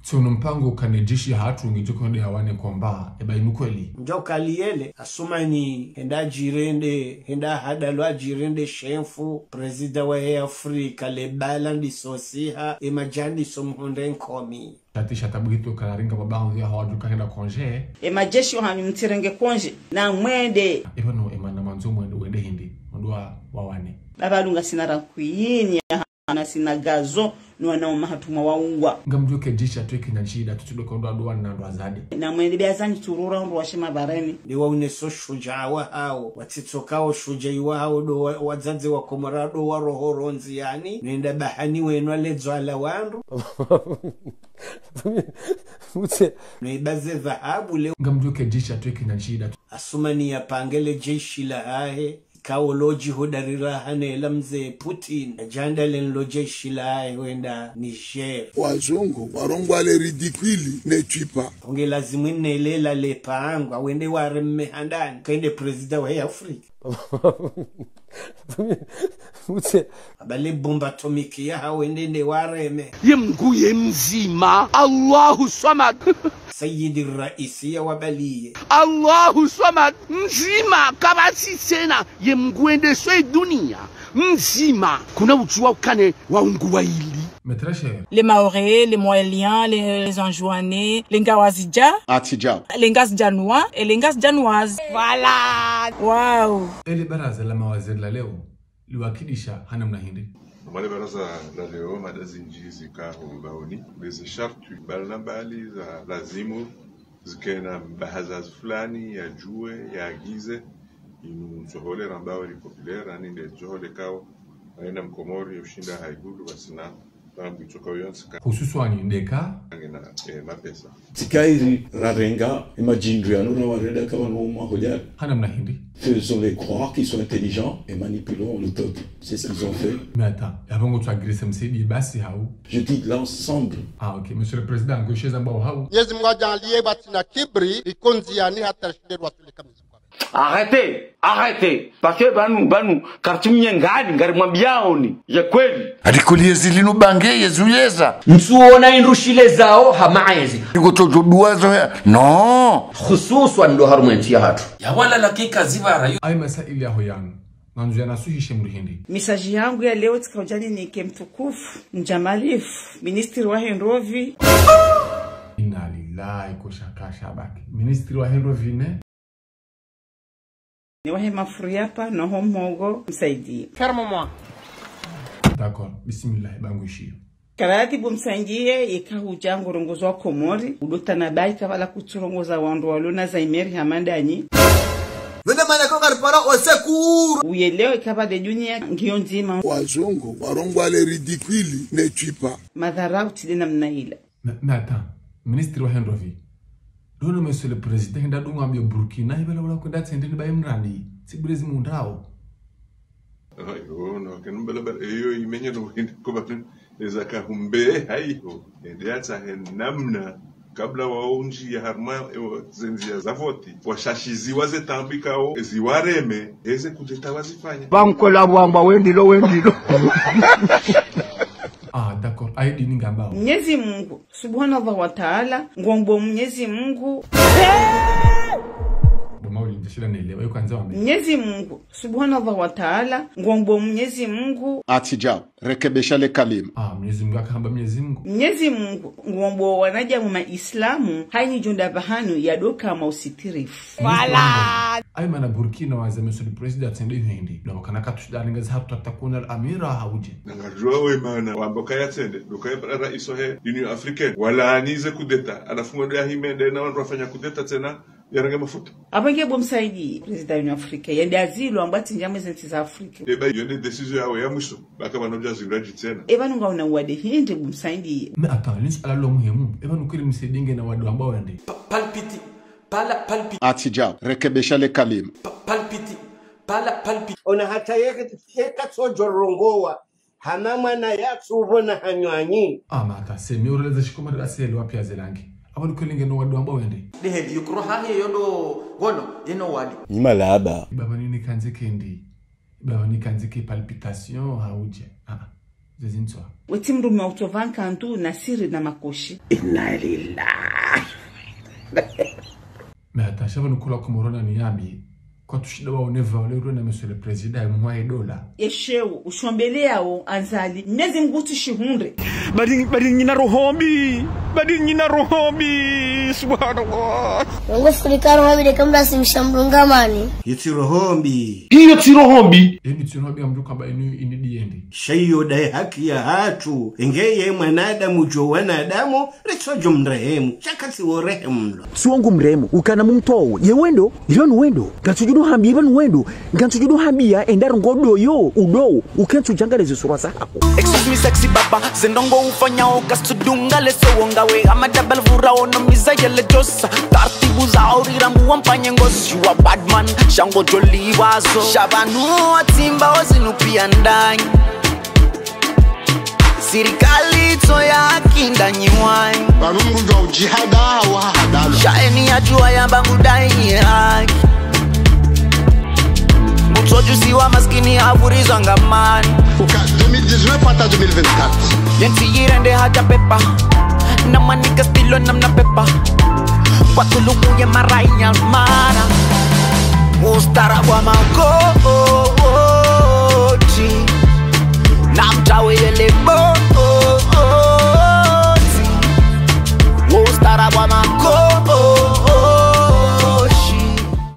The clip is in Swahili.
So mpango kanejishi hatu ngijokonde hawane kwamba eba imukweli. Njau kaliele asuma ni henda jirende henda hadalwa jirende shenfu prezida wa Afrika le balandi sosiha imajandi somhonde nkomi. Tatisha tabuhito kalaringa babangu ya hawaduka henda konje. Majeshi wahanyumtirenge konje na mwende. Ebano emana manzo mwende hindi. Mwendua wawane. Babalunga sinara kuyini na sinagazo nuwana mahatuma waungwa. Ngamjuke jisha tuweki na shida tutudoka ndoa na ndoa zadi. Na mwende biazani turura ndoa shima bareni. Dewa uneso shujaa wa hao. Watitokao shujai wa hao do wazazi wa komorado wa rohoronzi yani. Nenda bahani wenwa lezo ala wandu. Noibaze dhahabu leo. Ngamjuke jisha tuweki na shida. Asumani ya pangele jeshi la hae. Kaoloji hodarira hanela mzee Putin. Janda lenlo jeshi la hae wenda Niger. Wazungu warongwa le ridicule ne tuipa. Onge lazimine lela le paangwa wende wareme handani. Kainde prezida wa Afrika. Abale bomba atomiki ya hawende wareme. Yemguye mzima Allahu Samad. Sayyidi Raisi ya wabaliye. Allahu Samad mzima kabasi sena yemguende soe dunia mzima kuna uchua ukane waunguwa ili. Les Maoris, les Moéliens, les Anjouanais, les Ngawazidja, les Ngasdjanois et les Ngasdjanoises. Voilà! Wow! Ele baraza la mawaziri la leo liwakidisha hana mnahindi. Mwale baraza la leo madazi njizi kahu baoni. Beze shartu balnambali za lazimu zikena bahazaz fulani ya jue ya agize inu zohole rambao ni populaire aninde zohole kao aina mkomori ushinda haigulu basina hususwani ndeka mapesa tikairi rarenga imajindu ya nura wareda kawa numa hoja hana mnahindi. Faisons-les croire qu'ils sont intelligents et manipulons le peuple. C'est ce qu'ils ont fait. Mais attends, avant que tu agresses Msaidie basi hau. Je dis l'ensemble. Ah ok, monsieur le président, gaucher zambao hau. Yezi mwaja aliye batina kibri ikonzi yani hata shiderwa tulikamisa. Arrêtez, parce que banu kartumye ngadi ngari mwambiaoni ya kweli Adikulie zilinu bange yezuyeza Nsuona indushile zao hamaezi Nikutojoduwazo ya no Khususwa ndo harumenti ya hatu ya wala lakika zivara Ay masaili ya hoyanu Nanzu ya nasuhishe mrihindi. Misaji yangu ya leo tikaujani ni kemtukufu Njamalifu Ministri wa Henrovi. Inna lillahi kushaka shabaki. Ministri wa Henrovi ne Ni wahe mafuriapa na homogo Msaidie. Ferme-moi. D'accord, bismillah banguishio. Karatibu Msaidie yekahu jangu rongozo wa Komori. Udota na bai kabala kuturongoza wandu waluna za imeri hamandanyi. Vende manako karipara osekuru. Uyelewe kaba de dunia ngiyo nzima. Wazungu warongwa le ridicule ne tuipa. Madharau tidena mnaila. Mais attends, ministre wa Henrovi. Dono monsieur le président nda dunga mbio Burkina ibela wala kwenda tsendeni ba imrani. Sibrezi mundao. Ayo no kenubela eyo imenye no kubatun ezaka humbe hayo. Ndiatsa namna kabla waonji ya harma zenzia zavoti washashiziwa zetambikao ziwareme eze kudeta wazifanya Banko la wamba wendilo Ah d'accord, aidi ningambao Mwenyezi Mungu Subhanahu wa Ta'ala ngombo Mwenyezi Mungu Bomauli ndishira nielewa yuko anza wambe Mwenyezi Mungu Subhanahu wa Ta'ala ngombo Mwenyezi Mungu Atija rekebesha le kalim. Mwenyezi Mungu akahamba Mwenyezi Mungu. Mwenyezi Mungu ngombo wanaja mu Islamu haini jonda bahanu ya doka mausitirifu. Voilà. Ay mana Burkina waza monsieur le président tsende hindi. Na wakana katushdaringa za hatu takuna al-amira hauje. Ngajua we mana wamboka ya tsende doka ya rais he Union Africaine wala anize kudeta anafunga ya himende na watu wafanya kudeta tena yaranga mafuta. Abange Msaidie president wa Afrika yende azilo ambati njamwe zenti za Afrika. Eba yende decision yawe ya mwisho baka banoja ziraji tena. Eba nunga una wade hindi Msaidie. Mais attends, lins ala lo muhimu. Eba nukiri Msaidie na wadu ambao wende. palpiti Atija rekebesha le kalim. palpiti Ona hata yeka sojorongowa. Hanama na yaksu ubona hanywanyi. Mata semi ureleza shikoma da asili wapi azelangi. Abanu kulinge no wadu ambao wende. dehe yukro hahe yondo gono yeno wali Nima laba. Baba nini kanze kendi. Baba ni kanze ke palpitation hauje. zezintswa wetimrume utovanka ntu na siri na makoshi inna lillahi mehata shaba nukula kumorona ni yabi kwa tushida wa uneva wale urona monsieur le président ya mwae dola yesheu ushombele yao anzali mnezi mgutu shihunre badi nyina rohombi subhanallah wangu sirika rohombi de kamda simshamrunga mani yiti rohombi hiyo ti rohombi amruka ba ini diendi shayo dai haki ya hatu engeye mwanadamu jo wanadamu risojo mrehemu chakati worehemu suongo mrehemu ukana mumtowo ye wendo ilon wendo gantujudo hambi ban wendo gantujudo hambi ya endar ngodo yo udo ukentu jangale zisura zako excuse me sexy baba zendongo ufanya okastudunga leso wongawe amadabal vura ono mizayele josa tartibu za orirambu wampanye ngozi you a bad man shango joli wazo shabanu atimba ozinupia ndani sirikali toya kindanyi wai barungu do jihada wa hadala shaeni ya jua ya bangu dai haki mtojusi wa maskini avurizwa ngamani uka 2019 pata 2024 yenti yirende haja pepa na manika stilo namna pepa kwa tulubu ya marainya mara mustara wa magoti na mta